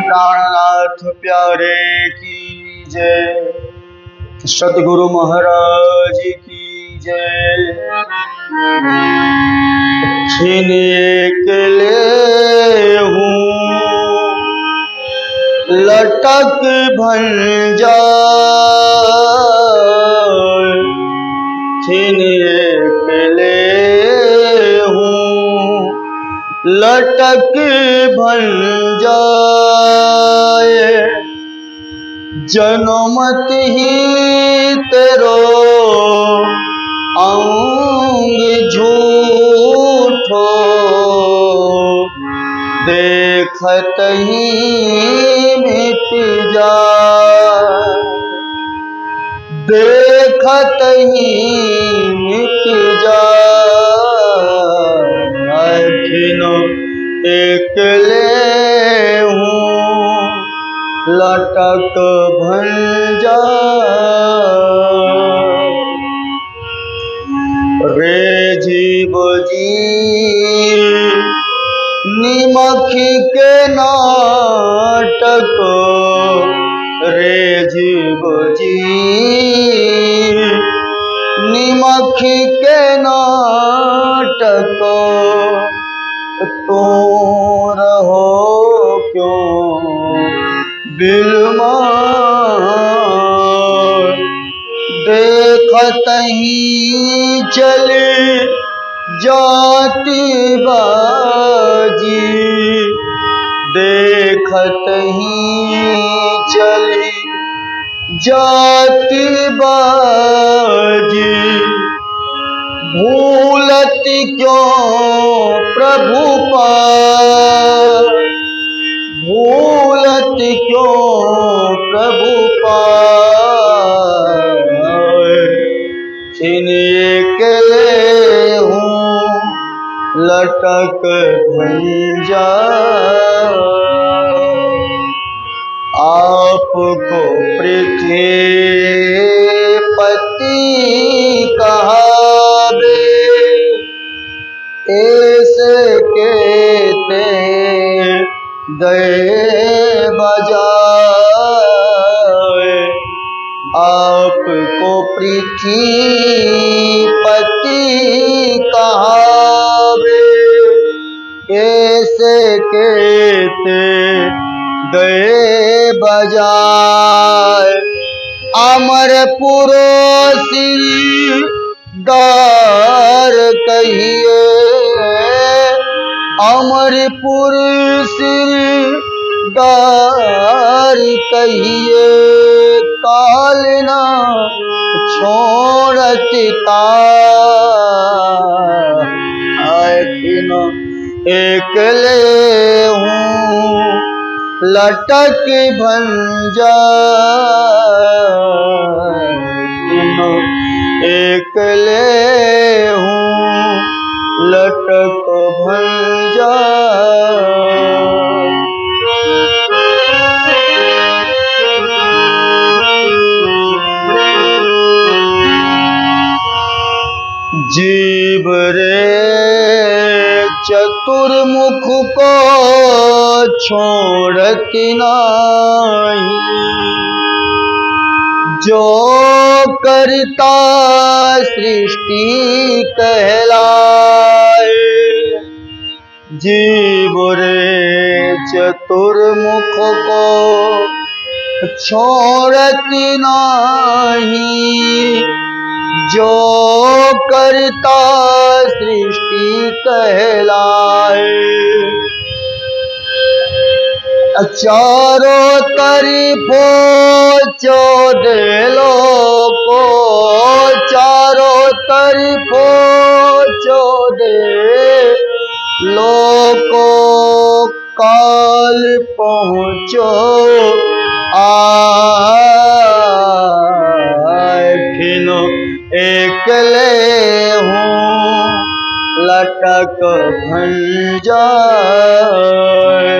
प्राणनाथ प्यारे की जय। सतगुरु महाराज की जय। छिन एक ले हूँ लटक भंजा, छिन एक ले हूँ लटक भन जाए। जनमत ही तेरो अंग झूठो, देखत ही मिट जाए, देखत ही मिट जाए। खिनो एक ले हूँ लटक भन जाए। रे जीव जी निमख के नाटक, रे जीव जी निमख के नाटक, तो रहो क्यों बिलमार। देखत ही चले जाती बाजी, देखत ही चली जाती बाजी। भूलत क्यों प्रभु पार, भूलत क्यों प्रभु पार। छिन एक ले हूँ लटक भन जाए। आपको पृथ्वीपति कहावे, ऐसे कहते गए बजाए। आपको पृथ्वीपति कहावे, ऐसे कहते गए बजाए। अमरपुर सिरदार कहिए, अमरपुर सिरदार कहिए। काल ना छोड़त तार, एक ले हूँ लटक भन जाए। एक ले हूँ लटक भन जाए। जीव रे चतुर्मुख को छोड़ती नहीं, जो करता सृष्टि कहलाए। जीव रे चतुर्मुख को छोड़ती नहीं, जो करता सृष्टि कहलाए। चारों तरफों चौदह लोको, चारों तरफों चौदह लोको काल पहुँचो आखिनो एक ले हूँ लटक भन जाए।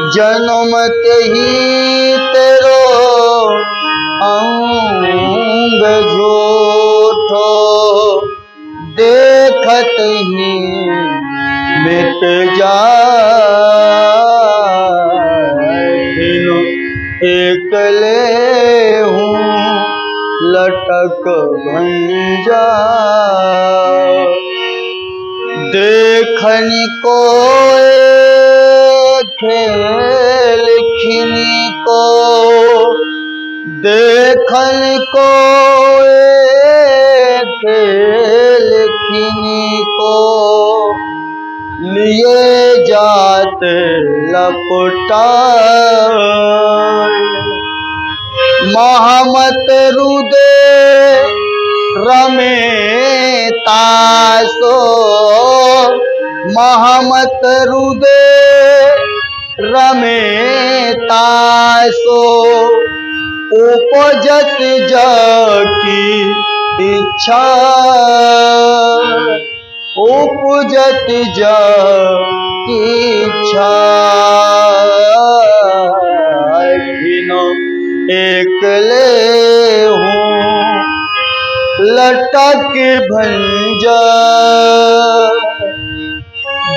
जनमत ही तेरो अंग झूठो, देखत ही मिट जाए। लटक भंजा। देखन को खेल खिनी को, देखन को खेल खिनी को, लिए जात लपटा। महमत रुदे रमे तासो, महमत रुदे रमे तासो, उपजत जाकी इच्छा, उपजत जाकी इच्छा। बिनो एकले हूँ लटक भंजा।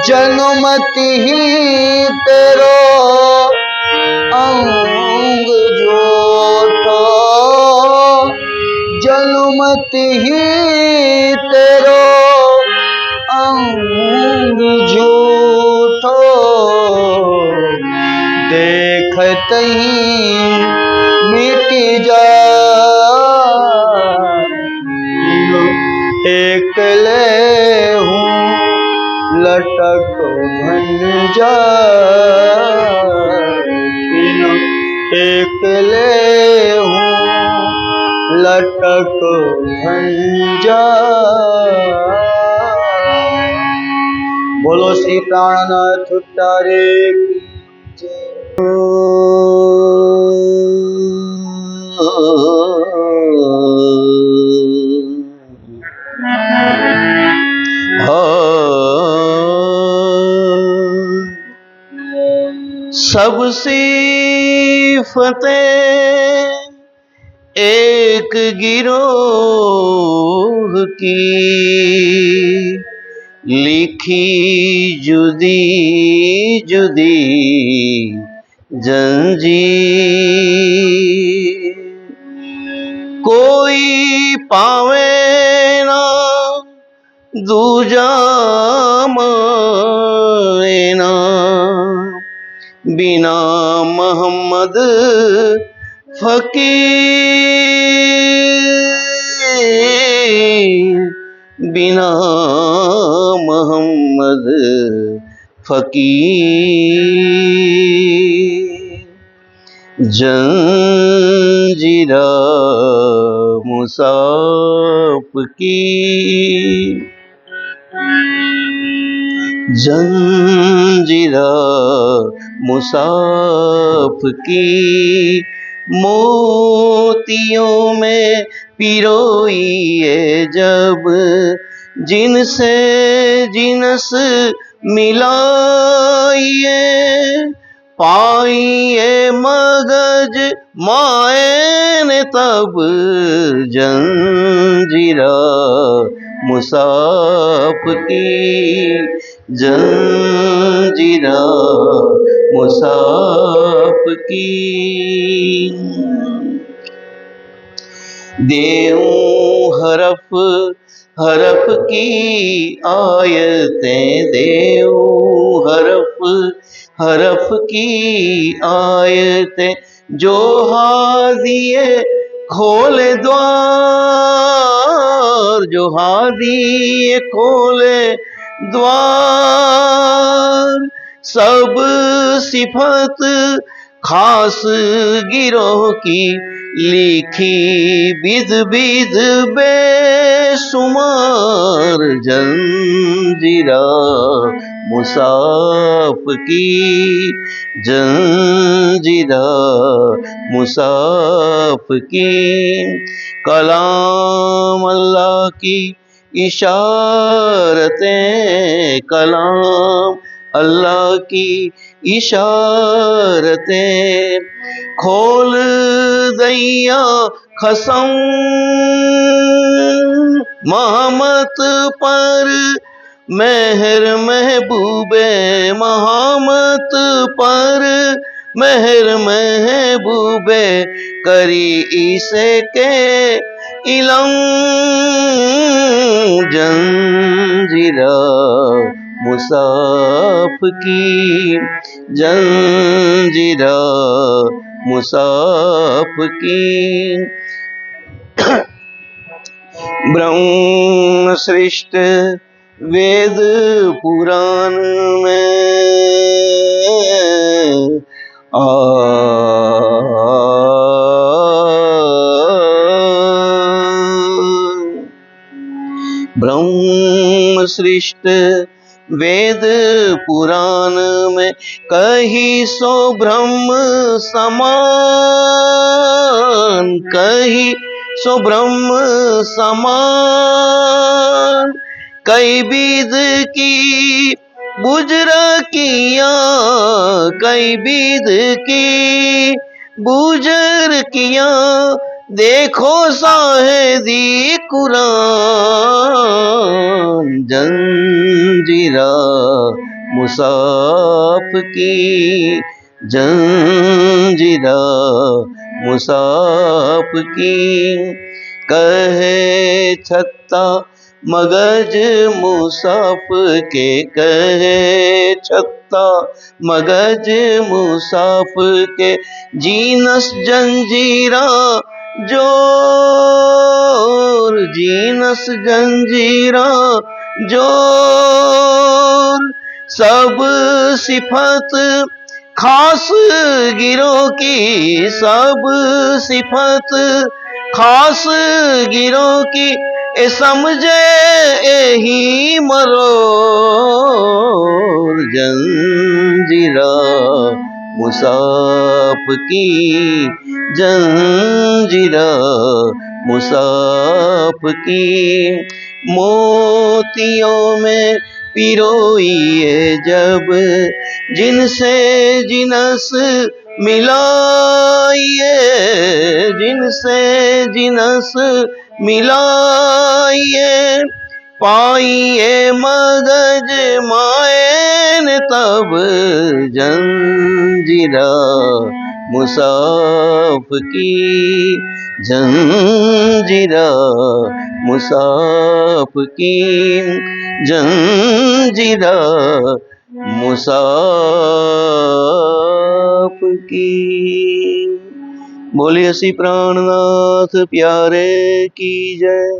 जन्मति ही तेरो अंग जोठो, जन्मति ही तेरो अंग झूठो। देखत ही मिट जाए, एकले हूँ लटक भंजा। एकले हूँ लटक भंजा। बोलो श्री प्राणनाथ उत्तारे की जय। सब सिफतें एक गिरोह की, लिखी जुदी जुदी जंजीर। कोई पावे ना दूजा मायना, बिना मोहम्मद फकीर, बिना मोहम्मद फकीर। जंजीरा मुसाफ की, जंजीरा मुसाफ की, मोतियों में पिरोइए जब, जिनसे जिनस मिलाइए। पाइए मगज मायने तब, जंजीरा मुसाफ की, जंजीरा मुसाफ की। देऊं हरफ हरफ की आयतें, देऊं हरफ हरफ की आयतें, जो हादिए खोले द्वार, जो हादिए खोले द्वार। सब सिफत खास गिरोह की, लिखी बिद बिद बेशुमार। जंजीरा मुसाफ की, जंजीरा मुसाफ की। कलाम अल्लाह की इशारतें, कलाम अल्लाह की इशारतें, खोल दैया खसम महमत पर मेहर महबूबे, महमत पर मेहर महबूबे। करी इसे के इलम जंजीरा मुसाफ की, जंजीरा मुसाफ की। ब्रह्म सृष्ट वेद पुराण में ब्रह्म सृष्ट वेद पुराण में कहीं सो ब्रह्म समान, कहीं सो ब्रह्म समान। कई विध की बुजरकियां, कई विध की बुजरकियां, देखो साहेदी कुरान। जंजीरा मुसाफ की, जंजीरा मुसाफ की। कहे छत्ता मगज मुसाफ के, कहे छत्ता मगज मुसाफ के। जीनस जंजीरा जोर, जीनस जंजीरा जोर। सब सिफत खास गिरोह की, सब सिफत खास गिरोह की। ए समझे यही मरोर। जंजीरा मुसाफ की, जंजीरा मुसाफ की। मोतियों में पिरोइए जब, जिनसे जिनस मिलाइए, जिनसे जिनस मिलाइए। पाइए मगज मायन तब, जंजीरा मुसाफ की, जंजीरा मुसाफ की, जंजीरा मुसाफ की। बोलिए श्री प्राणनाथ प्यारे की जय।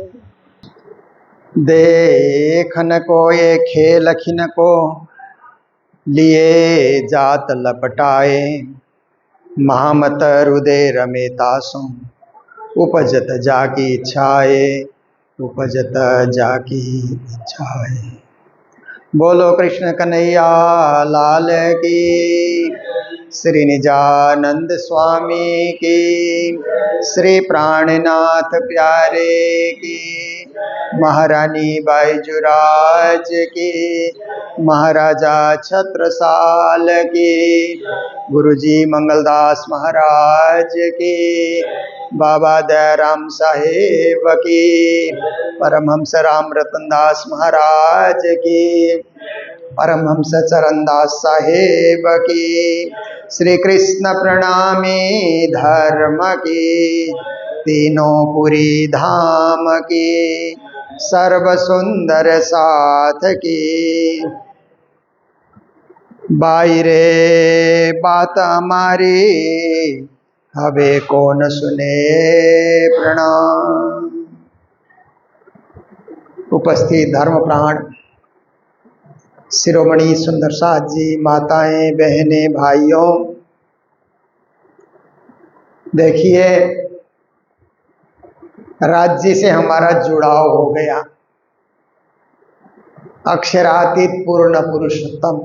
देखन को ये खेल खिन को, लिए जात लपटाए। महामत हृदय रमेतासु, उपजत जाकी इच्छाए, उपजत जाकी इच्छाए। बोलो कृष्ण कन्हैया लाल की, श्री निजानंद स्वामी की, श्री प्राणनाथ प्यारे की, महारानी बाईजुराज की, महाराजा छत्रसाल की, गुरुजी मंगलदास महाराज की, बाबा दयाराम साहेब की, परमहंस राम रतन दास महाराज की, परमहंस चरणदास साहेब की, श्री कृष्ण प्रणामी धर्म की, तीनों पुरी धाम की, सर्व सुंदर साथ की। बायरे बात हमारी, हवे कौन सुने प्रणाम। उपस्थित धर्म प्राण शिरोमणि सुंदर साथ जी, माताएं, बहनें, भाइयों, देखिए राज्य से हमारा जुड़ाव हो गया। अक्षरातीत पूर्ण पुरुषोत्तम,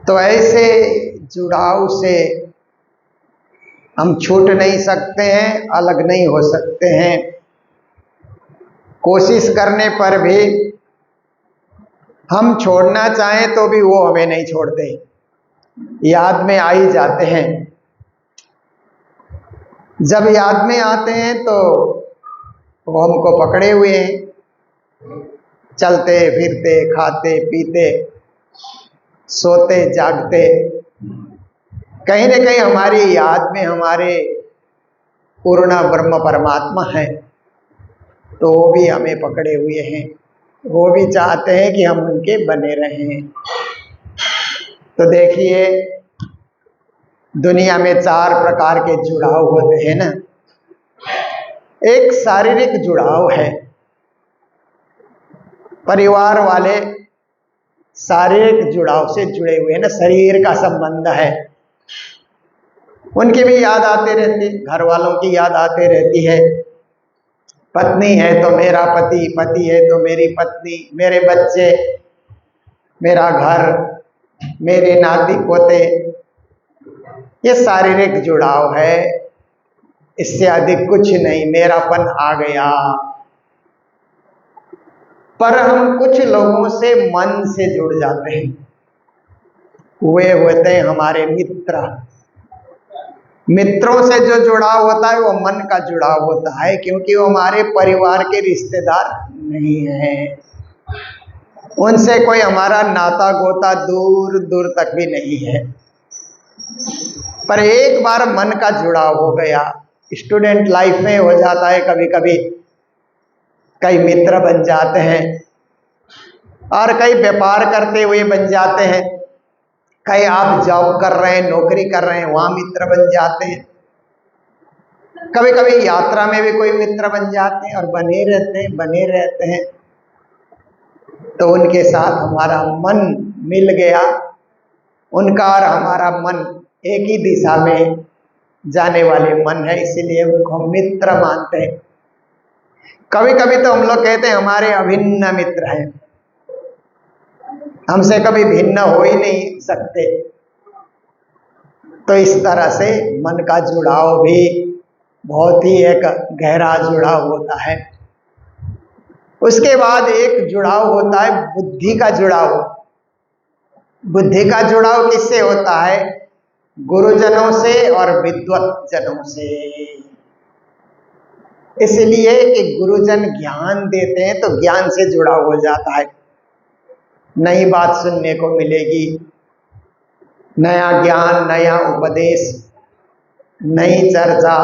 तो ऐसे जुड़ाव से हम छूट नहीं सकते हैं, अलग नहीं हो सकते हैं। कोशिश करने पर भी हम छोड़ना चाहें तो भी वो हमें नहीं छोड़ते, याद में आ ही जाते हैं। जब याद में आते हैं तो वो हमको पकड़े हुए हैं, चलते फिरते, खाते पीते, सोते जागते, कहीं न कहीं हमारी याद में हमारे पूर्ण ब्रह्म परमात्मा है, तो वो भी हमें पकड़े हुए हैं, वो भी चाहते हैं कि हम उनके बने रहें। तो देखिए, दुनिया में 4 प्रकार के जुड़ाव होते हैं ना। एक शारीरिक जुड़ाव है, परिवार वाले शारीरिक जुड़ाव से जुड़े हुए हैं ना, शरीर का संबंध है, उनकी भी याद आती रहती, घर वालों की याद आती रहती है। पत्नी है तो मेरा पति, पति है तो मेरी पत्नी, मेरे बच्चे, मेरा घर, मेरे नाती पोते, ये शारीरिक जुड़ाव है। इससे अधिक कुछ नहीं, मेरापन आ गया। पर हम कुछ लोगों से मन से जुड़ जाते हैं, वे होते हैं हमारे मित्र। मित्रों से जो जुड़ाव होता है वो मन का जुड़ाव होता है, क्योंकि वो हमारे परिवार के रिश्तेदार नहीं हैं, उनसे कोई हमारा नाता गोता दूर दूर तक भी नहीं है। पर एक बार मन का जुड़ाव हो गया, स्टूडेंट लाइफ में हो जाता है, कभी कभी कई मित्र बन जाते हैं, और कई व्यापार करते हुए बन जाते हैं, कई आप जॉब कर रहे हैं, नौकरी कर रहे हैं, वहां मित्र बन जाते हैं, कभी कभी यात्रा में भी कोई मित्र बन जाते हैं, और बने रहते हैं। तो उनके साथ हमारा मन मिल गया, उनका और हमारा मन एक ही दिशा में जाने वाले मन है, इसीलिए उनको हम मित्र मानते हैं। कभी कभी तो हम लोग कहते हैं हमारे अभिन्न मित्र हैं, हमसे कभी भिन्न हो ही नहीं सकते। तो इस तरह से मन का जुड़ाव भी बहुत ही एक गहरा जुड़ाव होता है। उसके बाद एक जुड़ाव होता है बुद्धि का जुड़ाव। बुद्धि का जुड़ाव किससे होता है? गुरुजनों से और विद्वत जनों से। इसलिए कि गुरुजन ज्ञान देते हैं तो ज्ञान से जुड़ाव हो जाता है, नई बात सुनने को मिलेगी, नया ज्ञान, नया उपदेश, नई चर्चा,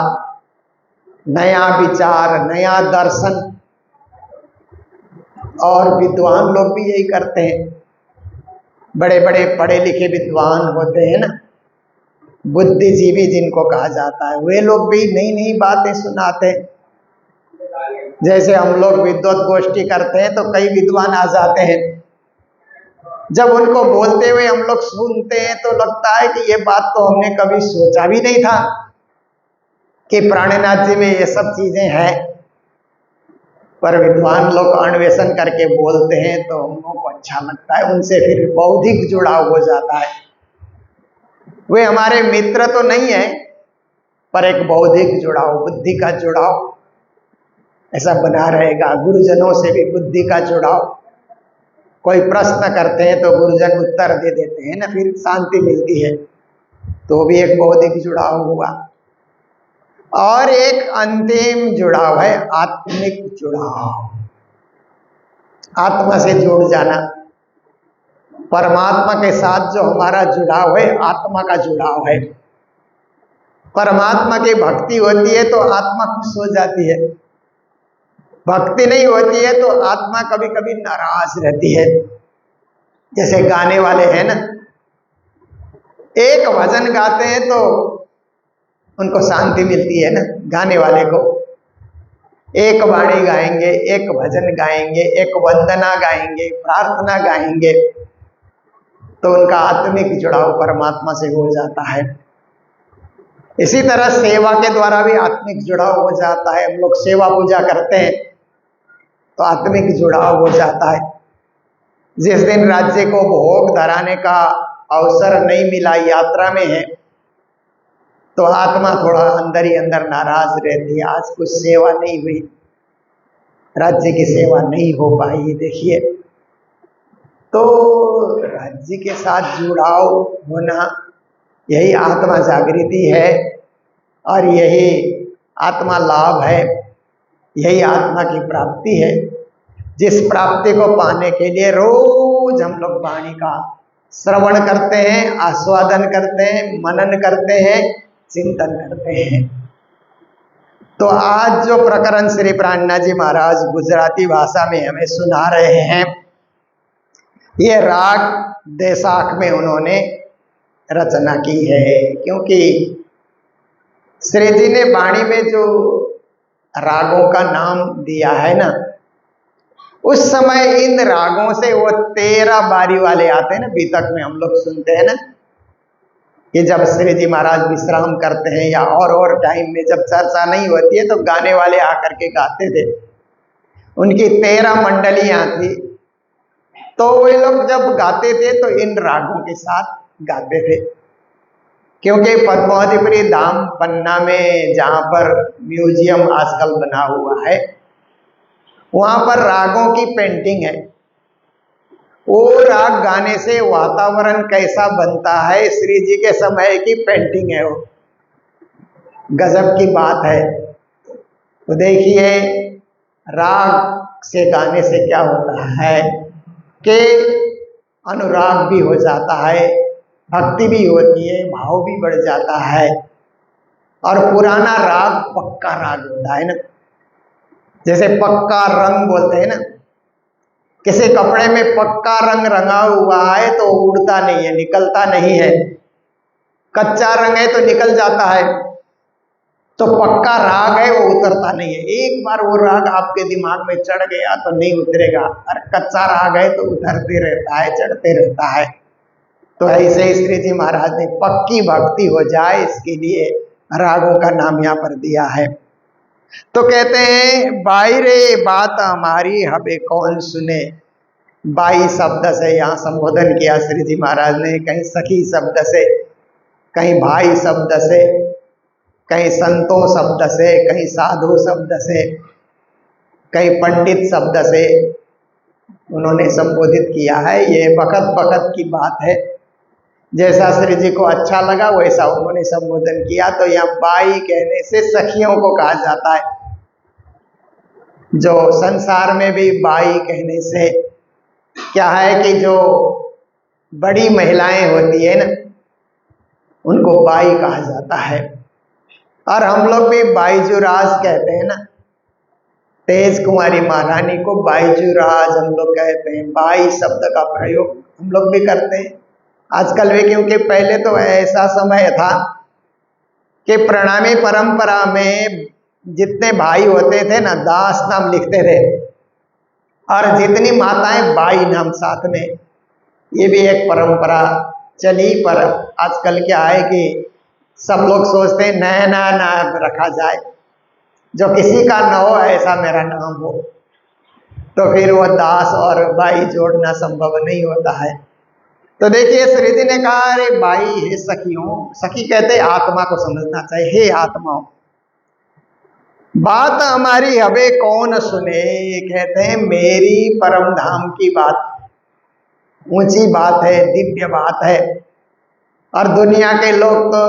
नया विचार, नया दर्शन। और विद्वान लोग भी यही करते हैं, बड़े बड़े पढ़े लिखे विद्वान होते हैं ना, बुद्धिजीवी जिनको कहा जाता है, वे लोग भी नई नई बातें सुनाते हैं। जैसे हम लोग विद्वत गोष्ठी करते हैं तो कई विद्वान आ जाते हैं, जब उनको बोलते हुए हम लोग सुनते हैं तो लगता है कि ये बात तो हमने कभी सोचा भी नहीं था कि प्राणनाथ जी में ये सब चीजें हैं। पर विद्वान लोग अन्वेषण करके बोलते हैं तो हम लोगों को अच्छा लगता है, उनसे फिर बौद्धिक जुड़ाव हो जाता है। वे हमारे मित्र तो नहीं है, पर एक बौद्धिक जुड़ाव, बुद्धि का जुड़ाव ऐसा बना रहेगा। गुरुजनों से भी बुद्धि का जुड़ाव, कोई प्रश्न करते हैं तो गुरुजन उत्तर दे देते हैं ना, फिर शांति मिलती है, तो भी एक बौद्धिक जुड़ाव हुआ। और एक अंतिम जुड़ाव है आत्मिक जुड़ाव, आत्मा से जुड़ जाना। परमात्मा के साथ जो हमारा जुड़ाव है, आत्मा का जुड़ाव है। परमात्मा की भक्ति होती है तो आत्मा खुश हो जाती है, भक्ति नहीं होती है तो आत्मा कभी कभी नाराज रहती है। जैसे गाने वाले हैं ना, एक भजन गाते हैं तो उनको शांति मिलती है ना, गाने वाले को। एक वाणी गाएंगे, एक भजन गाएंगे, एक वंदना गाएंगे, प्रार्थना गाएंगे, तो उनका आत्मिक जुड़ाव परमात्मा से हो जाता है। इसी तरह सेवा के द्वारा भी आत्मिक जुड़ाव हो जाता है। हम लोग सेवा पूजा करते हैं तो आत्मिक जुड़ाव हो जाता है। जिस दिन राज्य को भोग धराने का अवसर नहीं मिला, यात्रा में है, तो आत्मा थोड़ा अंदर ही अंदर नाराज रहती है, आज कुछ सेवा नहीं हुई, राज्य की सेवा नहीं हो पाई। देखिए, तो राज्य के साथ जुड़ाव होना, यही आत्मा जागृति है और यही आत्मा लाभ है, यही आत्मा की प्राप्ति है, जिस प्राप्ति को पाने के लिए रोज हम लोग वाणी का श्रवण करते हैं, आस्वादन करते हैं, मनन करते हैं, चिंतन करते हैं। तो आज जो प्रकरण श्री प्राणनाथ जी महाराज गुजराती भाषा में हमें सुना रहे हैं, ये राग देशाख में उन्होंने रचना की है। क्योंकि श्री जी ने वाणी में जो रागों का नाम दिया है ना, उस समय इन रागों से वो 13 बारी वाले आते हैं ना, बीतक में हम लोग सुनते हैं ना, कि जब श्री जी महाराज विश्राम करते हैं या और टाइम में जब चर्चा नहीं होती है तो गाने वाले आकर के गाते थे। उनकी 13 मंडलियां थी, तो वे लोग जब गाते थे तो इन रागों के साथ गाते थे। क्योंकि पद्मावतीपुरी धाम पन्ना में जहाँ पर म्यूजियम आजकल बना हुआ है, वहाँ पर रागों की पेंटिंग है। वो राग गाने से वातावरण कैसा बनता है, श्री जी के समय की पेंटिंग है, वो गजब की बात है। तो देखिए राग से गाने से क्या होता है कि अनुराग भी हो जाता है, भक्ति भी होती है, भाव भी बढ़ जाता है। और पुराना राग पक्का राग होता है ना, जैसे पक्का रंग बोलते हैं ना, किसी कपड़े में पक्का रंग रंगा हुआ है तो उड़ता नहीं है, निकलता नहीं है। कच्चा रंग है तो निकल जाता है, तो पक्का राग है वो उतरता नहीं है। एक बार वो राग आपके दिमाग में चढ़ गया तो नहीं उतरेगा, और कच्चा राग है तो उतरते रहता है, चढ़ते रहता है। तो ऐसे ही श्री जी महाराज ने पक्की भक्ति हो जाए इसके लिए रागों का नाम यहाँ पर दिया है। तो कहते हैं बाई रे बात हमारी हमें कौन सुने। बाई शब्द से यहाँ संबोधन किया श्री जी महाराज ने, कहीं सखी शब्द से, कहीं भाई शब्द से, कहीं संतों शब्द से, कहीं साधु शब्द से, कहीं पंडित शब्द से उन्होंने संबोधित किया है। ये वक्त वक्त की बात है, जैसा श्री जी को अच्छा लगा वैसा उन्होंने संबोधन किया। तो यहाँ बाई कहने से सखियों को कहा जाता है। जो संसार में भी बाई कहने से क्या है कि जो बड़ी महिलाएं होती है ना, उनको बाई कहा जाता है। और हम लोग भी बाईजूराज कहते हैं ना, तेज कुमारी महारानी को बाईजूराज हम लोग कहते हैं। बाई शब्द का प्रयोग हम लोग भी करते हैं आजकल भी, क्योंकि पहले तो ऐसा समय था कि प्रणामी परंपरा में जितने भाई होते थे ना, दास नाम लिखते थे, और जितनी माताएं बाई नाम साथ में। ये भी एक परंपरा चली, पर आजकल क्या है कि सब लोग सोचते हैं नया नया नाम रखा जाए, जो किसी का न हो ऐसा मेरा नाम हो। तो फिर वो दास और बाई जोड़ना संभव नहीं होता है। तो देखिए श्री जी ने कहा अरे बाई हे सखियों, सखी कहते आत्मा को समझना चाहिए। हे आत्माओं, बात हमारी हवे कौन सुने। कहते हैं मेरी परम धाम की बात ऊंची बात है, दिव्य बात है। और दुनिया के लोग तो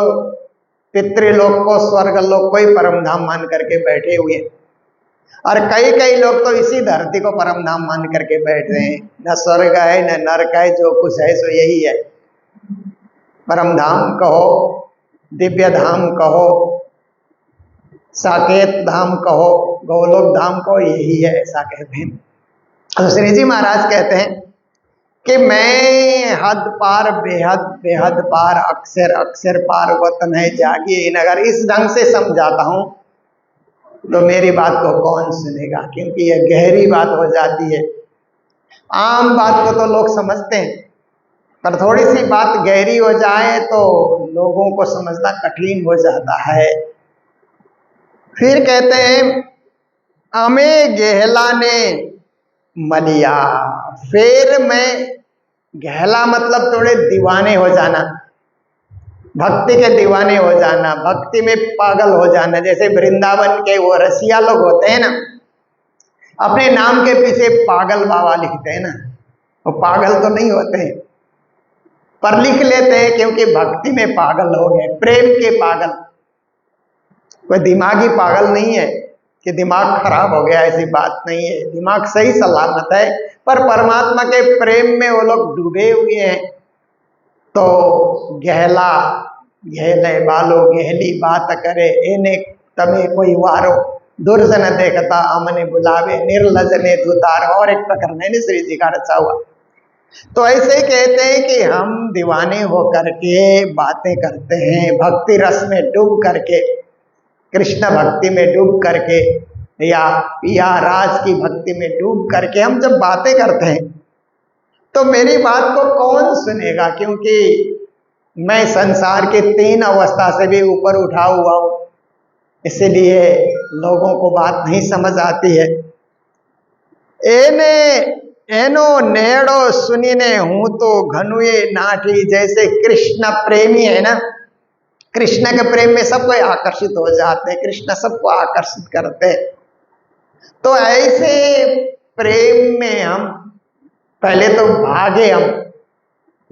पितृलोक को, स्वर्ग लोक को ही परम धाम मान करके बैठे हुए हैं, और कई कई लोग तो इसी धरती को परम धाम मान करके बैठ रहे हैं। न स्वर्ग है न नरक है, जो कुछ है सो यही है। परम धाम कहो, दिव्य धाम कहो, साकेत धाम कहो, गोलोक धाम कहो, यही है, ऐसा कहते हैं। तो श्री जी महाराज कहते हैं कि मैं हद पार बेहद बेहद पार, अक्षर अक्षर पार वतन है जागिए। अगर इस ढंग से समझाता हूँ तो मेरी बात को कौन सुनेगा, क्योंकि यह गहरी बात हो जाती है। आम बात को तो लोग समझते हैं, पर थोड़ी सी बात गहरी हो जाए तो लोगों को समझना कठिन हो जाता है। फिर कहते हैं हमें गहला ने मलिया। फिर मैं, गहला मतलब थोड़े दीवाने हो जाना, भक्ति के दीवाने हो जाना, भक्ति में पागल हो जाना। जैसे वृंदावन के वो रसिया लोग होते हैं ना, अपने नाम के पीछे पागल बाबा लिखते हैं ना, वो पागल तो नहीं होते हैं पर लिख लेते हैं, क्योंकि भक्ति में पागल हो गए, प्रेम के पागल। कोई दिमागी पागल नहीं है कि दिमाग खराब हो गया, ऐसी बात नहीं है। दिमाग सही सलामत है, पर परमात्मा के प्रेम में वो लोग डूबे हुए हैं। तो गहला, गहले बालो गहली बात करे, एने तमे कोई वारो, दुर्जन देखता अमने बुलावे, निर्लज ने धुतार, और एक प्रकरण है श्री जी का रचा हुआ। तो ऐसे ही कहते हैं कि हम दीवाने होकर के बातें करते हैं, भक्ति रस में डूब करके, कृष्ण भक्ति में डूब करके, या राज की भक्ति में डूब करके हम जब बातें करते हैं तो मेरी बात को कौन सुनेगा, क्योंकि मैं संसार के 3 अवस्था से भी ऊपर उठा हुआ हूं, इसलिए लोगों को बात नहीं समझ आती है। एनो नेड़ो सुनीने हूं तो घनुए नाठी, जैसे कृष्ण प्रेमी है ना, कृष्ण के प्रेम में सब कोई आकर्षित हो जाते हैं, कृष्ण सबको आकर्षित करते हैं। तो ऐसे प्रेम में हम पहले तो भागे, हम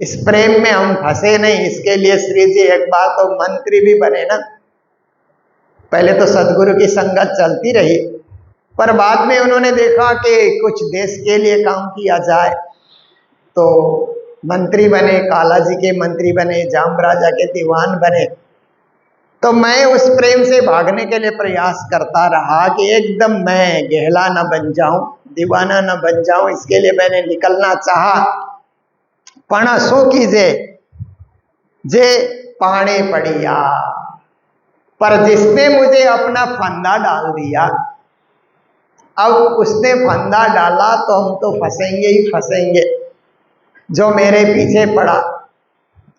इस प्रेम में हम फंसे नहीं। इसके लिए श्री जी एक बार तो मंत्री भी बने ना। पहले तो सदगुरु की संगत चलती रही, पर बाद में उन्होंने देखा कि कुछ देश के लिए काम किया जाए, तो मंत्री बने, काला जी के मंत्री बने, जाम राजा के दीवान बने। तो मैं उस प्रेम से भागने के लिए प्रयास करता रहा कि एकदम मैं गहला न बन जाऊं, दीवाना न बन जाऊं, इसके लिए मैंने निकलना चाहा। पण शो कीजे जे पाने पड़िया, पर जिसने मुझे अपना फंदा डाल दिया, अब उसने फंदा डाला तो हम तो फंसेंगे ही फंसेंगे। जो मेरे पीछे पड़ा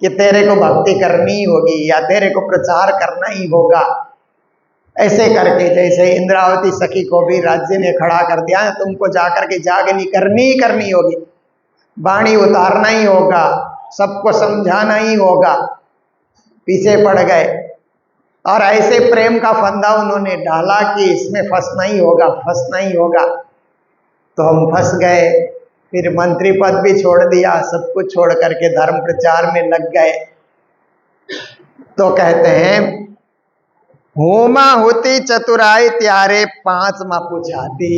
कि तेरे को भक्ति करनी ही होगी या तेरे को प्रचार करना ही होगा, ऐसे करके जैसे इंद्रावती सखी को भी राज्य ने खड़ा कर दिया, तुमको जाकर के जागनी करनी ही करनी होगी, वाणी उतारना ही होगा, सबको समझाना ही होगा। पीछे पड़ गए और ऐसे प्रेम का फंदा उन्होंने डाला कि इसमें फंसना ही होगा, फंसना ही होगा। तो हम फंस गए, फिर मंत्री पद भी छोड़ दिया, सब कुछ छोड़ करके धर्म प्रचार में लग गए। तो कहते हैं होमा होती चतुराई त्यारे 5 मां पूछाती।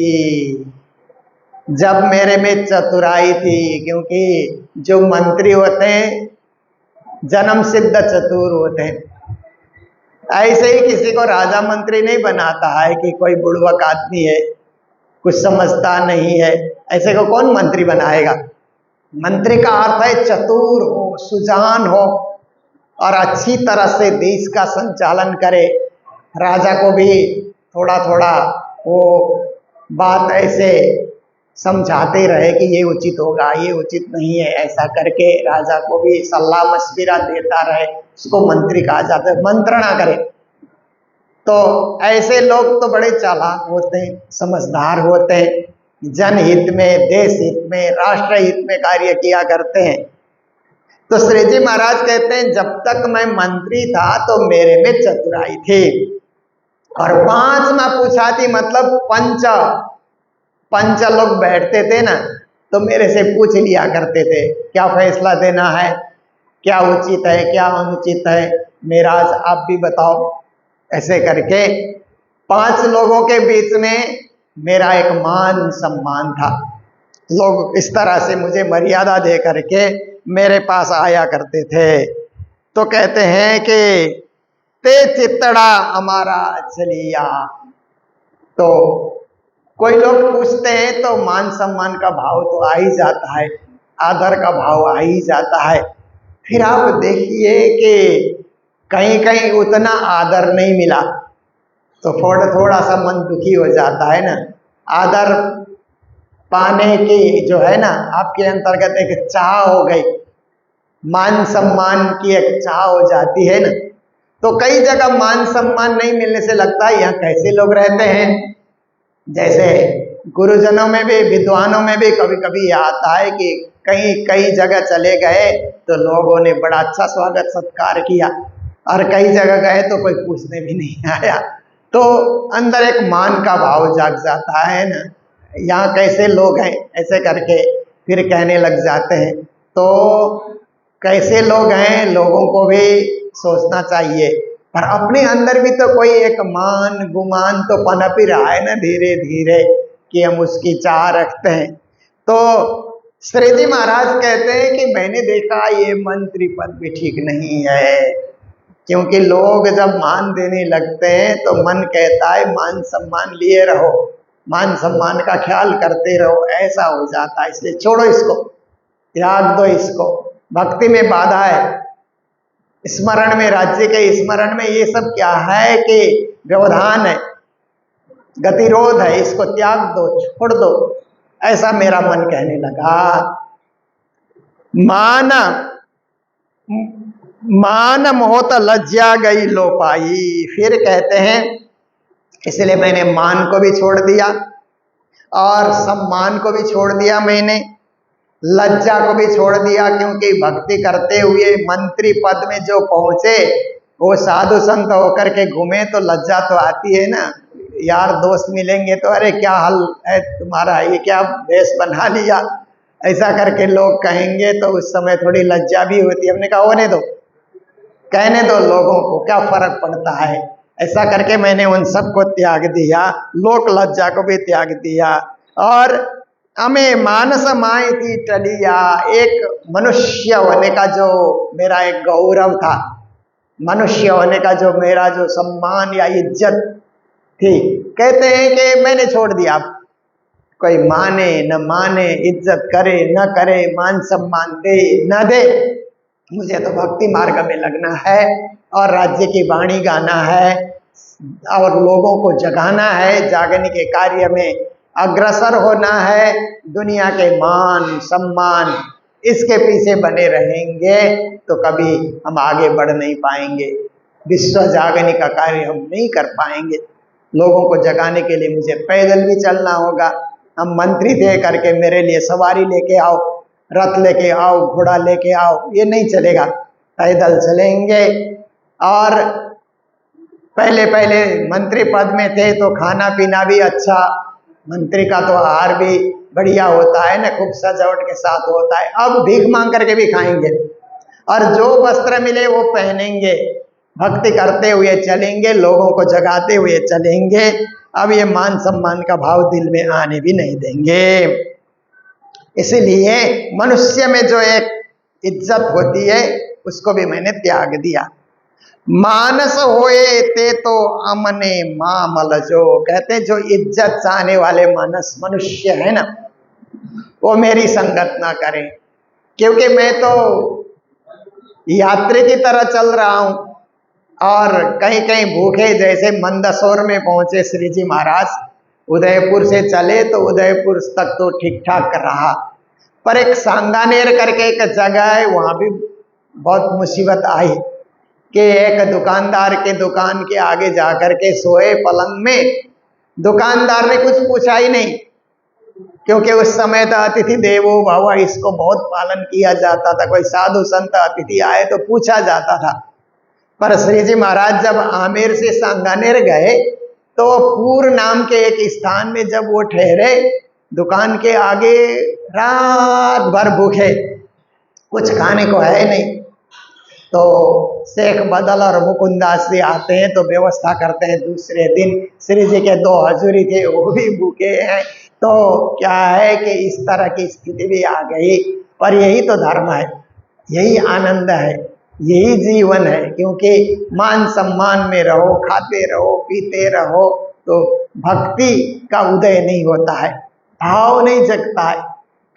जब मेरे में चतुराई थी, क्योंकि जो मंत्री होते हैं जन्म सिद्ध चतुर होते हैं, ऐसे ही किसी को राजा मंत्री नहीं बनाता है कि कोई बुड़वक आदमी है, कुछ समझता नहीं है, ऐसे को कौन मंत्री बनाएगा। मंत्री का अर्थ है चतुर हो, सुजान हो और अच्छी तरह से देश का संचालन करे। राजा को भी थोड़ा थोड़ा वो बात ऐसे समझाते रहे कि ये उचित होगा, ये उचित नहीं है, ऐसा करके राजा को भी सलाह मशविरा देता रहे, उसको मंत्री कहा जाता है, मंत्रणा करे। तो ऐसे लोग तो बड़े चालाक होते हैं, समझदार होते हैं, जनहित में, देश हित में, राष्ट्र हित में कार्य किया करते हैं। तो श्री जी महाराज कहते हैं जब तक मैं मंत्री था तो मेरे में चतुराई थी, और 5 मां पूछा थी, मतलब पंच लोग बैठते थे ना, तो मेरे से पूछ लिया करते थे क्या फैसला देना है, क्या उचित है, क्या अनुचित है, महाराज आप भी बताओ। ऐसे करके 5 लोगों के बीच में मेरा एक मान सम्मान था। लोग इस तरह से मुझे मर्यादा दे करके मेरे पास आया करते थे। तो कहते हैं कि ते चित्तड़ा हमारा चलिया। तो कोई लोग पूछते हैं तो मान सम्मान का भाव तो आ ही जाता है, आदर का भाव आ ही जाता है। फिर आप देखिए कि कहीं कहीं उतना आदर नहीं मिला तो थोड़ा सा मन दुखी हो जाता है ना। आदर पाने की जो है ना, आपके अंतर्गत एक चाह हो गई, मान सम्मान की एक चाह हो जाती है ना। तो कई जगह मान सम्मान नहीं मिलने से लगता है यहाँ कैसे लोग रहते हैं। जैसे गुरुजनों में भी, विद्वानों में भी कभी कभी आता है कि कई जगह चले गए तो लोगों ने बड़ा अच्छा स्वागत सत्कार किया, और कई जगह गए तो कोई पूछने भी नहीं आया। तो अंदर एक मान का भाव जाग जाता है ना, यहाँ कैसे लोग हैं, ऐसे करके फिर कहने लग जाते हैं। तो कैसे लोग हैं, लोगों को भी सोचना चाहिए, पर अपने अंदर भी तो कोई एक मान गुमान तो पनप ही रहा है ना धीरे धीरे, कि हम उसकी चाह रखते हैं। तो श्री जी महाराज कहते हैं कि मैंने देखा ये मंत्री पद भी ठीक नहीं है, क्योंकि लोग जब मान देने लगते हैं तो मन कहता है मान सम्मान लिए रहो, मान सम्मान का ख्याल करते रहो, ऐसा हो जाता है। इसलिए छोड़ो इसको, त्याग दो इसको। भक्ति में बाधा है, स्मरण में, राज्य के स्मरण में ये सब क्या है कि व्यवधान है, गतिरोध है, इसको त्याग दो, छोड़ दो, ऐसा मेरा मन कहने लगा। मान मोहत लज्जा गई लो पाई। फिर कहते हैं इसलिए मैंने मान को भी छोड़ दिया और सम्मान को भी छोड़ दिया, मैंने लज्जा को भी छोड़ दिया, क्योंकि भक्ति करते हुए मंत्री पद में जो पहुंचे वो साधु संत होकर के घूमे तो लज्जा तो आती है ना। यार दोस्त मिलेंगे तो अरे क्या हाल है तुम्हारा, ये क्या वेश बना लिया, ऐसा करके लोग कहेंगे तो उस समय थोड़ी लज्जा भी होती है। हमने कहा होने दो, कहने दो, लोगों को क्या फर्क पड़ता है। ऐसा करके मैंने उन सबको त्याग दिया, लोक लज्जा को भी त्याग दिया। और हमें मानस माई थी टलिया, एक मनुष्य होने का जो मेरा एक गौरव था, मनुष्य होने का जो मेरा जो सम्मान या इज्जत थी, कहते हैं कि मैंने छोड़ दिया। कोई माने न माने, इज्जत करे न करे, मान सम्मान दे न दे, मुझे तो भक्ति मार्ग में लगना है और राज्य की वाणी गाना है और लोगों को जगाना है, जागने के कार्य में अग्रसर होना है। दुनिया के मान सम्मान इसके पीछे बने रहेंगे तो कभी हम आगे बढ़ नहीं पाएंगे, विश्व जागने का कार्य हम नहीं कर पाएंगे। लोगों को जगाने के लिए मुझे पैदल भी चलना होगा। हम मंत्री दे करके मेरे लिए सवारी लेके आओ, रथ लेके आओ, घोड़ा लेके आओ, ये नहीं चलेगा, पैदल चलेंगे। और पहले पहले मंत्री पद में थे तो खाना पीना भी अच्छा, मंत्री का तो आहार भी बढ़िया होता है ना, खूब सजावट के साथ होता है। अब भीख मांग करके भी खाएंगे और जो वस्त्र मिले वो पहनेंगे, भक्ति करते हुए चलेंगे, लोगों को जगाते हुए चलेंगे। अब ये मान सम्मान का भाव दिल में आने भी नहीं देंगे। इसलिए मनुष्य में जो एक इज्जत होती है उसको भी मैंने त्याग दिया। मानस होए ते तो अमने मामल, जो कहते जो इज्जत चाहने वाले मानस मनुष्य है ना, वो मेरी संगत ना करें, क्योंकि मैं तो यात्री की तरह चल रहा हूं और कहीं कहीं भूखे, जैसे मंदसौर में पहुंचे श्री जी महाराज, उदयपुर से चले तो उदयपुर तक तो ठीक ठाक रहा, पर एक सांगानेर करके एक जगह है, वहां भी बहुत मुसीबत आई कि एक दुकानदार के दुकान के आगे जाकर के सोए पलंग में। दुकानदार ने कुछ पूछा ही नहीं, क्योंकि उस समय तो अतिथि देवो भव, इसको बहुत पालन किया जाता था। कोई साधु संत अतिथि आए तो पूछा जाता था। पर श्री जी महाराज जब आमेर से सांगानेर गए तो पूर नाम के एक स्थान में जब वो ठहरे, दुकान के आगे रात भर भूखे, कुछ खाने को है नहीं, तो शेख बदल और मुकुंदास जी आते हैं तो व्यवस्था करते हैं। दूसरे दिन श्री जी के 2 हजूरी थे, वो भी भूखे हैं। तो क्या है कि इस तरह की स्थिति भी आ गई। पर यही तो धर्म है, यही आनंद है, यही जीवन है। क्योंकि मान सम्मान में रहो, खाते रहो, पीते रहो, तो भक्ति का उदय नहीं होता है, भाव नहीं जगता है।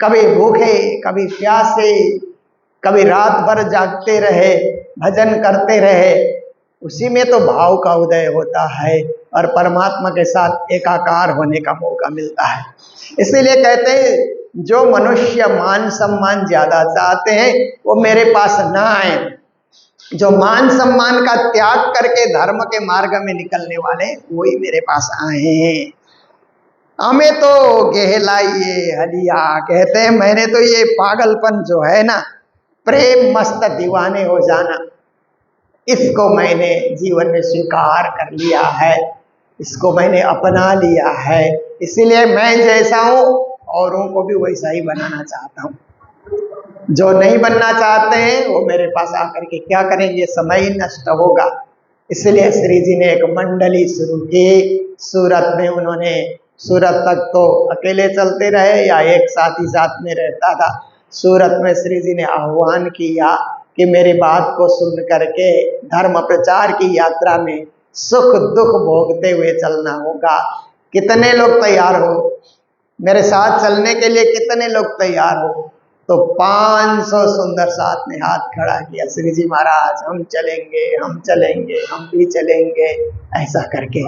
कभी भूखे, कभी प्यासे, कभी रात भर जागते रहे, भजन करते रहे, उसी में तो भाव का उदय होता है और परमात्मा के साथ एकाकार होने का मौका मिलता है। इसीलिए कहते हैं जो मनुष्य मान सम्मान ज्यादा चाहते हैं वो मेरे पास ना आए, जो मान सम्मान का त्याग करके धर्म के मार्ग में निकलने वाले वही मेरे पास आए हैं। हमें तो गहलाइए हलिया, कहते हैं मैंने तो ये पागलपन जो है ना, प्रेम मस्त दीवाने हो जाना, इसको मैंने जीवन में स्वीकार कर लिया है, इसको मैंने अपना लिया है। इसीलिए मैं जैसा हूं औरों को भी वैसा ही बनाना चाहता हूं। जो नहीं बनना चाहते हैं वो मेरे पास आकर के क्या करेंगे, समय ही नष्ट होगा। इसलिए श्री जी ने एक मंडली शुरू की सूरत में। उन्होंने सूरत तक तो अकेले चलते रहे या एक साथ ही साथ में रहता था। सूरत में श्री जी ने आह्वान किया कि मेरी बात को सुन करके धर्म प्रचार की यात्रा में सुख दुख भोगते हुए चलना होगा। कितने लोग तैयार हो मेरे साथ चलने के लिए? कितने लोग तैयार हो? तो 500 सुंदर साथ ने हाथ खड़ा किया, श्री जी महाराज हम चलेंगे, हम चलेंगे, हम भी चलेंगे। ऐसा करके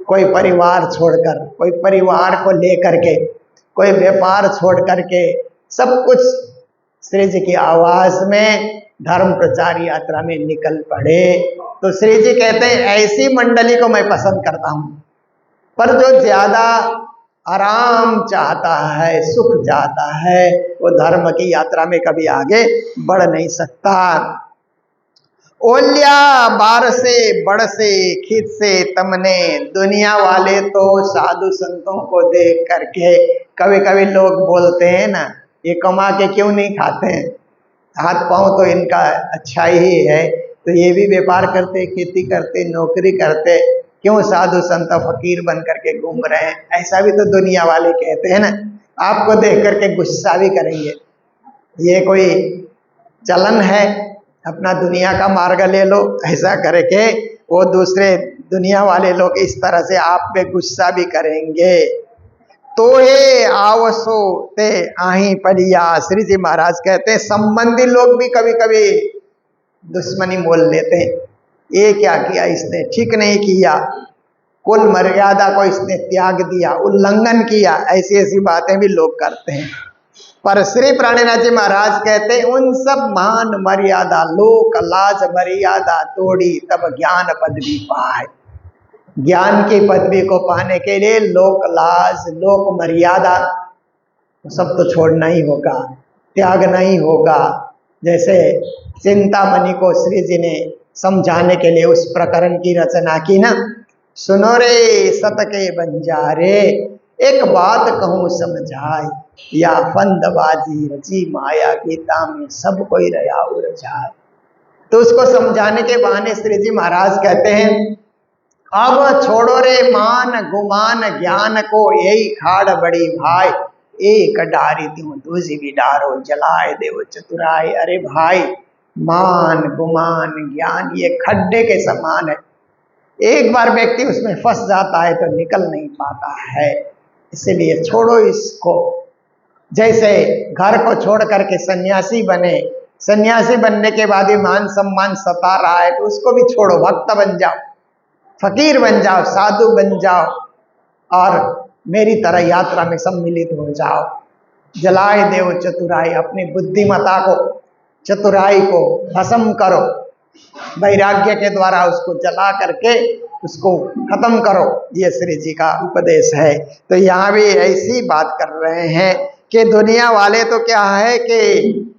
कोई परिवार छोड़कर, कोई परिवार को लेकर के, कोई व्यापार छोड़ करके सब कुछ श्री जी की आवाज में धर्म प्रचार यात्रा में निकल पड़े। तो श्री जी कहते हैं ऐसी मंडली को मैं पसंद करता हूं, पर जो ज्यादा आराम चाहता है, सुख चाहता है, वो धर्म की यात्रा में कभी आगे बढ़ नहीं सकता। ओलिया बार से बड़ से खित से तमने, दुनिया वाले तो साधु संतों को देख करके कभी कभी लोग बोलते हैं ना, ये कमा के क्यों नहीं खाते हैं, हाथ पांव तो इनका अच्छा ही है, तो ये भी व्यापार करते, खेती करते, नौकरी करते, क्यों साधु संत फकीर बन करके घूम रहे हैं? ऐसा भी तो दुनिया वाले कहते हैं ना। आपको देख करके गुस्सा भी करेंगे, ये कोई चलन है, अपना दुनिया का मार्ग ले लो, ऐसा करके वो दूसरे दुनिया वाले लोग इस तरह से आप पे गुस्सा भी करेंगे। तो हे आवसो ते आही पलिया, श्री जी महाराज कहते हैं संबंधी लोग भी कभी कभी दुश्मनी मोल लेते हैं। ये क्या किया इसने, ठीक नहीं किया, कुल मर्यादा को इसने त्याग दिया, उल्लंघन किया, ऐसी ऐसी बातें भी लोग करते हैं। पर श्री प्राणनाथ जी महाराज कहते हैं उन सब मान मर्यादा, लोक लाज मर्यादा तोड़ी तब ज्ञान पदवी पाए। ज्ञान की पदवी को पाने के लिए लोक लाज, लोक मर्यादा सब तो छोड़ना ही होगा, त्यागना ही होगा। जैसे चिंतामणि को श्री जी ने समझाने के लिए उस प्रकरण की रचना की ना, सुनो रे सत के बंजारे, एक बात कहूँ समझाए, या फंदबाजी रची माया गीता में सब कोई रया उलझाए। तो उसको समझाने के बहाने श्री जी महाराज कहते हैं अब छोड़ो रे मान गुमान ज्ञान को, यही खाड़ बड़ी भाई, एक डारी दूं दूसरी भी डारो, जलाए देव चतुराई। अरे भाई, मान गुमान ज्ञान ये खड्डे के समान है, एक बार व्यक्ति उसमें फंस जाता है तो निकल नहीं पाता है, इसीलिए छोड़ो इसको। जैसे घर को छोड़ करके सन्यासी बने, सन्यासी बनने के बाद भी मान सम्मान सता रहा है तो उसको भी छोड़ो, भक्त बन जाओ, फकीर बन जाओ, साधु बन जाओ और मेरी तरह यात्रा में सम्मिलित हो जाओ। जलाए देव चतुराई, अपनी बुद्धिमता को, चतुराई को भस्म करो, वैराग्य के द्वारा उसको जला करके उसको खत्म करो, ये श्री जी का उपदेश है। तो यहाँ भी ऐसी बात कर रहे हैं कि दुनिया वाले तो क्या है कि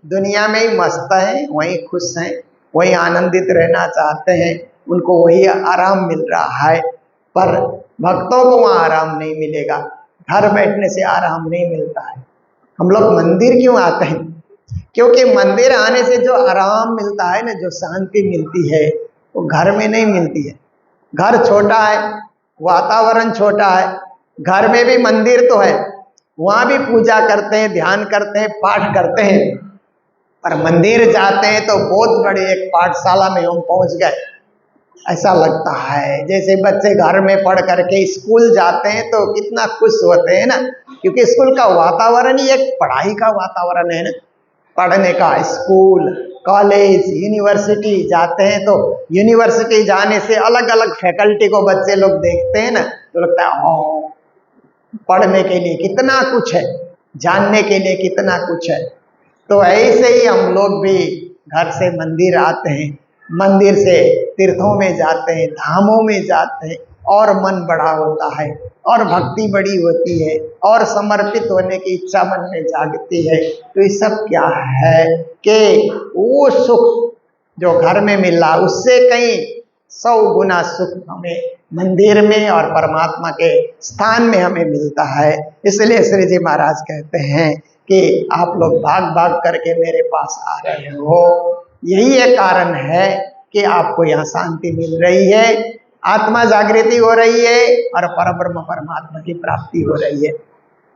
दुनिया में ही मस्त हैं, वहीं खुश हैं, वहीं आनंदित रहना चाहते हैं, उनको वही आराम मिल रहा है, पर भक्तों को वहाँ आराम नहीं मिलेगा, घर बैठने से आराम नहीं मिलता है। हम लोग मंदिर क्यों आते हैं? क्योंकि मंदिर आने से जो आराम मिलता है ना, जो शांति मिलती है, वो घर में नहीं मिलती है। घर छोटा है, वातावरण छोटा है, घर में भी मंदिर तो है, वहाँ भी पूजा करते हैं, ध्यान करते हैं, पाठ करते हैं, पर मंदिर जाते हैं तो बहुत बड़ी एक पाठशाला में हम पहुँच गए, ऐसा लगता है। जैसे बच्चे घर में पढ़ करके स्कूल जाते हैं तो कितना खुश होते हैं ना, क्योंकि स्कूल का वातावरण ही एक पढ़ाई का वातावरण है ना, पढ़ने का। स्कूल, कॉलेज, यूनिवर्सिटी जाते हैं तो यूनिवर्सिटी जाने से अलग अलग फैकल्टी को बच्चे लोग देखते हैं ना, तो लगता है हाँ, पढ़ने के लिए कितना कुछ है, जानने के लिए कितना कुछ है। तो ऐसे ही हम लोग भी घर से मंदिर आते हैं, मंदिर से तीर्थों में जाते हैं, धामों में जाते हैं, और मन बड़ा होता है, और भक्ति बड़ी होती है, और समर्पित होने की इच्छा मन में जागती है। तो ये सब क्या है कि वो सुख जो घर में मिला उससे कहीं 100 गुना सुख हमें मंदिर में और परमात्मा के स्थान में हमें मिलता है। इसलिए श्री जी महाराज कहते हैं कि आप लोग भाग भाग करके मेरे पास आ रहे हो, यही एक कारण है कि आपको यहाँ शांति मिल रही है, आत्मा जागृति हो रही है और परब्रह्म परमात्मा की प्राप्ति हो रही है।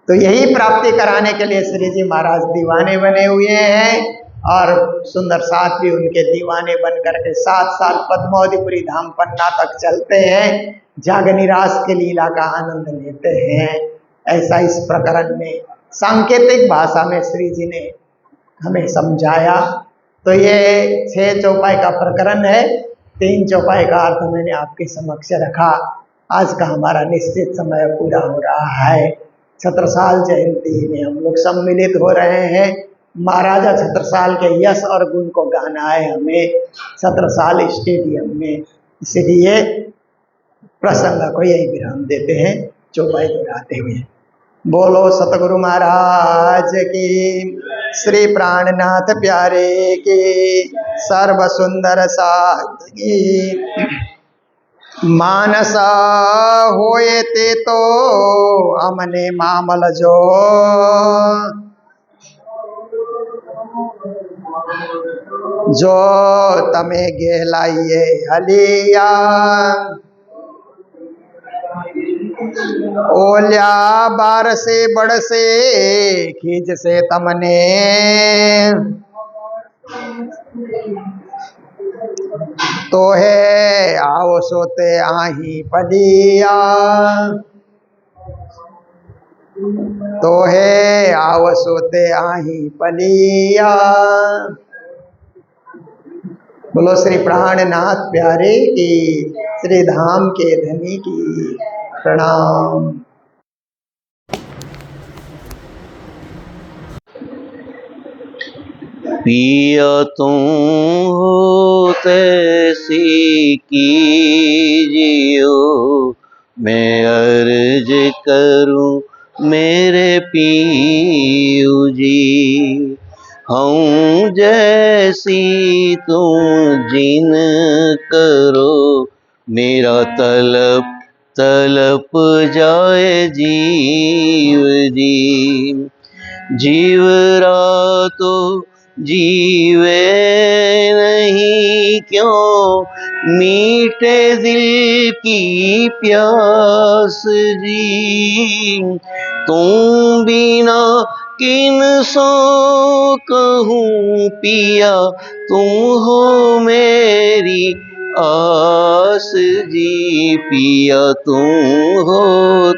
तो यही प्राप्ति कराने के लिए श्री जी महाराज दीवाने बने हुए हैं और सुंदर साथ भी उनके दीवाने बन करके 7 साल पद्मावतीपुरी धाम पन्ना तक चलते हैं, जागनिरास के लीला का आनंद लेते हैं। ऐसा इस प्रकरण में सांकेतिक भाषा में श्री जी ने हमें समझाया। तो ये 6 चौपाई का प्रकरण है, 3 चौपाई का अर्थ मैंने आपके समक्ष रखा। आज का हमारा निश्चित समय पूरा हो रहा है। छत्रसाल जयंती में हम लोग सम्मिलित हो रहे हैं। महाराजा छत्रसाल के यश और गुण को गाना है हमें छत्रसाल स्टेडियम में, इसलिए प्रसंग को यही विराम देते हैं चौपाई दोहराते हुए। बोलो सतगुरु महाराज की, श्री प्राणनाथ प्यारे की, सर्व सुंदर साध की। मानसा होए ते तो हमने मामल जो, जो तमे गेलाइए हलिया, ओल्या बार से बड़ से खींच से तमने, तो है आओ सोते आही पलिया, तो है आओ सोते आही पलिया। बोलो श्री प्राणनाथ प्यारे की, श्री धाम के धनी की प्रणाम। पिया तुम हो तैसी कीजियो, मैं अर्ज करूं मेरे पियू जी। हूँ जैसी तुम जिन करो, मेरा तलप तलप जाए जीव जी। जीवरा तो जीवे नहीं क्यों, मीठे दिल की प्यास जी। तुम बिना किन सो कहूँ पिया, तुम हो मेरी आस जी। पिया तुम हो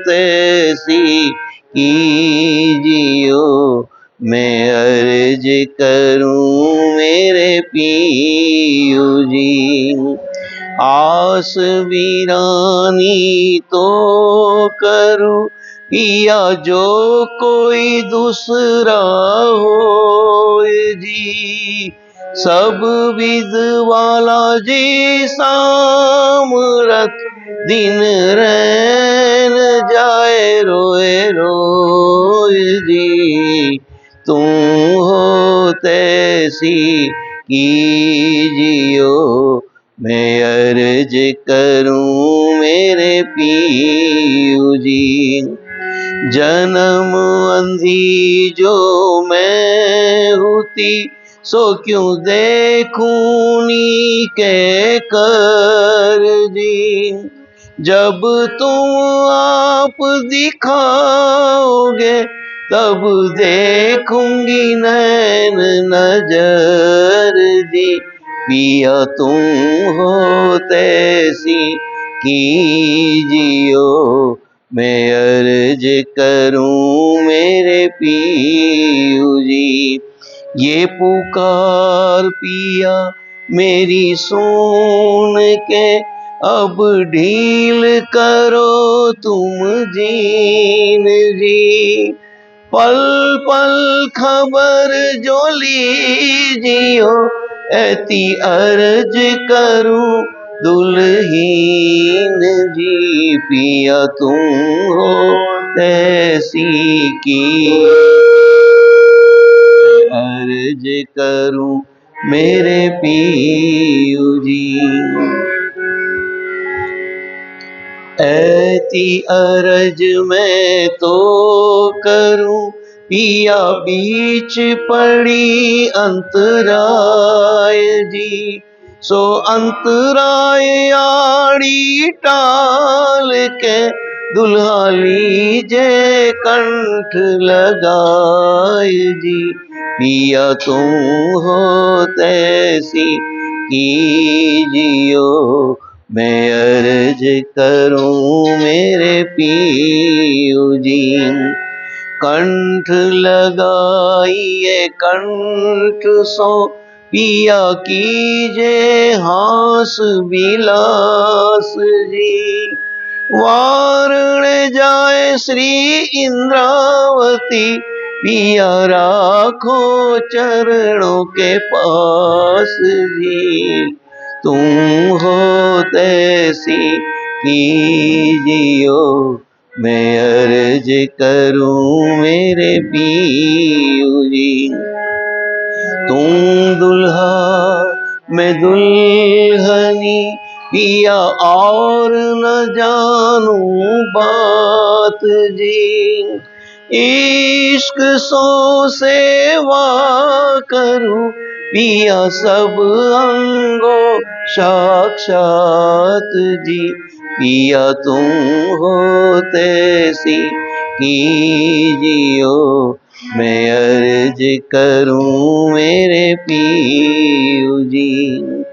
तैसी कीजियो, मैं अर्ज करूं मेरे पियू जी। आस वीरानी तो करूं पिया, जो कोई दूसरा हो जी। सब विद वाला जी सामरत, दिन रैन जाए रोए रोए जी। तुम हो तैसी कीजियो, मैं अर्ज करूं मेरे पियू जी। जन्म अंधी जो मैं होती, सो क्यों देखूं नी के कर जी। जब तुम आप दिखाओगे, तब देखूंगी नैन नजर जी। पिया तुम हो तैसी कीजियो, मैं अर्ज करूं मेरे पियू जी। ये पुकार पिया मेरी सुन के, अब ढील करो तुम जीन जी। पल पल खबर जो लीजियो, ऐती अर्ज करूं दुल्हीन जी। पिया तुम हो तैसी की, अर्ज करूं मेरे पियू जी। ऐती अरज मैं तो करूं पिया, बीच पड़ी अंतराय जी। सो अंतराय आड़ी टाल के, दुल्हा लीजे कंठ लगाए जी। पिया तुम हो तैसी कीजियो, मैं अर्ज करूं मेरे पियो जी। कंठ लगाइए कंठ सो पिया कीजे हास बिलास जी। वारण जाए श्री इंद्रावती, पिया राखो चरणों के पास जी। तुम हो तैसी कीजियो, मैं अर्ज करूं मेरे पियो जी। तुम दुल्हा मैं दुल्हनी, पिया और न जानूं बात जी। इश्क सो सेवा करूं, पिया सब अंगो साक्षात जी। पिया तुम हो तैसी कीजियो, मैं अर्ज करूं मेरे पियो जी।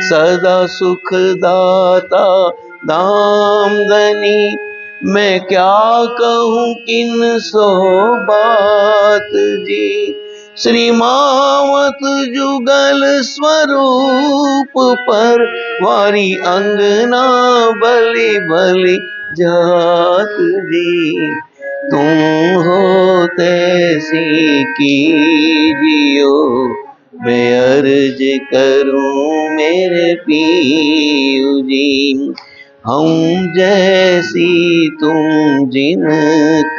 सदा सुखदाता दामदनी, मैं क्या कहूँ किन सो बात जी। श्री मावत जुगल स्वरूप पर, वारी अंगना बलि बलि जात जी। तुम हो तैसी कीजियो, मैं अर्ज करूं मेरे पियो जी। हम जैसी तुम जिन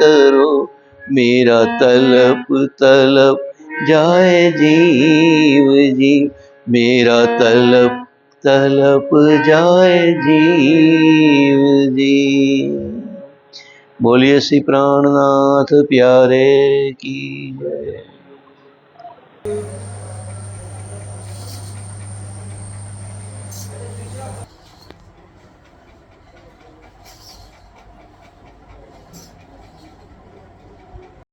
करो, मेरा तलप तलप जाए जीव जी। मेरा तलप तलप जाए जीव जी। बोलिए श्री प्राणनाथ प्यारे की जय।